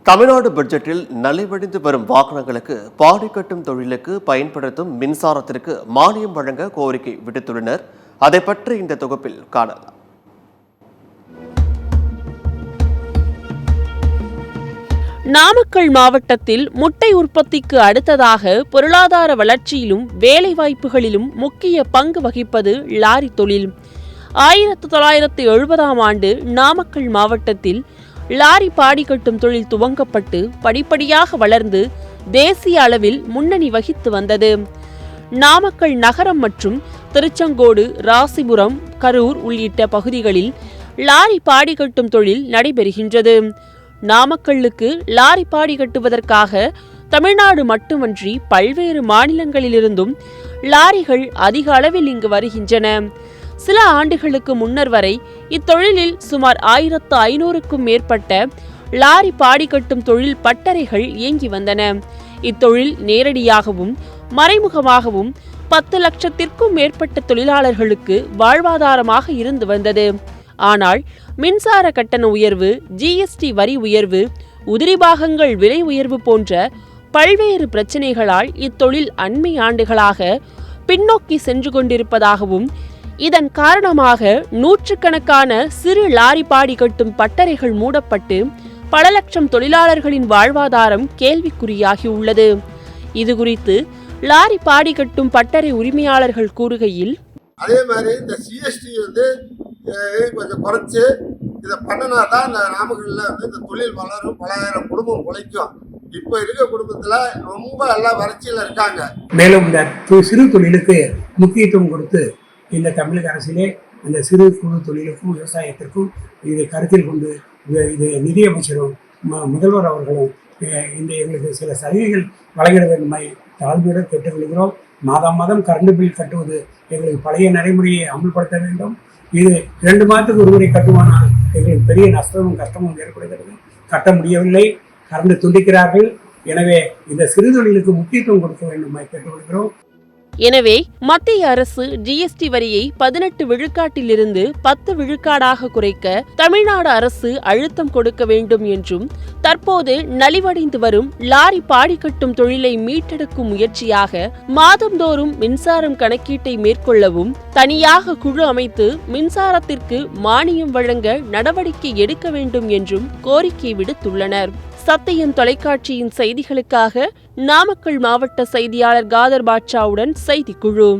தமிழ்நாடு பட்ஜெட்டில் நலிவடைந்து வரும் வாகனங்களுக்கு பாடி கட்டும் தொழிலுக்கு பயன்படுத்தும் மின்சாரத்திற்கு மானியம் வழங்க கோரிக்கை விடுத்துள்ளனர். அதை பற்றி இந்த தொகுப்பில் காணலாம். நாமக்கல் மாவட்டத்தில் முட்டை உற்பத்திக்கு அடுத்ததாக பொருளாதார வளர்ச்சியிலும் வேலைவாய்ப்புகளிலும் முக்கிய பங்கு வகிப்பது லாரி தொழில். 1970ஆம் ஆண்டு நாமக்கல் மாவட்டத்தில் லாரி பாடி கட்டும் தொழில் துவங்கப்பட்டு படிப்படியாக வளர்ந்து தேசிய அளவில் முன்னணி வகித்து வந்தது. நாமக்கல் நகரம் மற்றும் திருச்செங்கோடு, ராசிபுரம், கரூர் உள்ளிட்ட பகுதிகளில் லாரி பாடி கட்டும் தொழில் நடைபெறுகின்றது. நாமக்கல்லுக்கு லாரி பாடி கட்டுவதற்காக தமிழ்நாடு மட்டுமன்றி பல்வேறு மாநிலங்களிலிருந்தும் லாரிகள் அதிக அளவில் இங்கு வருகின்றன. சில ஆண்டுகளுக்கு முன்னர் வரை இத்தொழிலில் சுமார் 1500க்கும் மேற்பட்ட லாரி பாடி கட்டும் தொழில் பட்டறைகள் இயங்கி வந்தன. இத்தொழில் நேரடியாகவும் மறைமுகமாகவும் 10 லட்சத்திற்கும் மேற்பட்ட தொழிலாளர்களுக்கு வாழ்வாதாரமாக இருந்து வந்தது. ஆனால் மின்சார கட்டண உயர்வு, ஜிஎஸ்டி வரி உயர்வு, உதிரி பாகங்கள் விலை உயர்வு போன்ற பல்வேறு பிரச்சினைகளால் இத்தொழில் அண்மை ஆண்டுகளாக பின்னோக்கி சென்று கொண்டிருப்பதாகவும், இதன் காரணமாக நூற்றுக்கணக்கான சிறு லாரி பாடி கட்டும் பட்டறைகள் மூடப்பட்டு பல லட்சம் தொழிலாளர்களின் வாழ்வாதாரம் கேள்விக்குறியாகியுள்ளது. இதுகுறித்து லாரி பாடி கட்டும் பட்டறை உரிமையாளர்கள் கூறுகையில், அதே மாதிரி இந்த சிஎஸ்டி கொஞ்சம் குறைச்சு இதை பண்ணினா தான் இந்த நாமக்கல்ல இந்த தொழில் வளரும், 10,000 குடும்பம் உழைக்கும். இப்போ இருக்க குடும்பத்தில் ரொம்ப எல்லாம் வறட்சியில் இருக்காங்க. மேலும் இந்த சிறு தொழிலுக்கு முக்கியத்துவம் கொடுத்து இந்த தமிழக அரசிலே இந்த சிறு குறு தொழிலுக்கும் விவசாயத்திற்கும் இதை கருத்தில் கொண்டு இது நிதியமைச்சரும் முதல்வர் அவர்களும் இந்த எங்களுக்கு சில சலுகைகள் வழங்கிட வேண்டுமாய் தாழ்மையுடன் கேட்டுக்கொள்கிறோம். மாதம் கரண்ட் பில் கட்டுவது எங்களுக்கு பழைய நடைமுறையை அமல்படுத்த வேண்டும். இது 2 மாதத்துக்கு ஒருமுறை கட்டுமானால் எங்களுக்கு பெரிய நஷ்டமும் கஷ்டமும் ஏற்படுகிறது. கட்ட முடியவில்லை, கரண்ட் துண்டிக்கிறார்கள். எனவே இந்த சிறு தொழிலுக்கு முக்கியத்துவம் கொடுக்க வேண்டுமாய் கேட்டுக்கொள்கிறோம். எனவே மத்திய அரசு ஜிஎஸ்டி வரியை 18 விழுக்காட்டிலிருந்து 10 விழுக்காடாக குறைக்க தமிழ்நாடு அரசு அழுத்தம் கொடுக்க வேண்டும் என்றும், தற்போது நலிவடைந்து வரும் லாரி பாடி கட்டும் தொழிலை மீட்டெடுக்கும் முயற்சியாக மாதந்தோறும் மின்சாரம் கணக்கீட்டை மேற்கொள்ளவும், தனியாக குழு அமைத்து மின்சாரத்திற்கு மானியம் வழங்க நடவடிக்கை எடுக்க வேண்டும் என்றும் கோரிக்கை விடுத்துள்ளனர். சத்தியம் தொலைக்காட்சியின் செய்திகளுக்காக நாமக்கல் மாவட்ட செய்தியாளர் காதர் பாட்சாவுடன் செய்திக்குழு.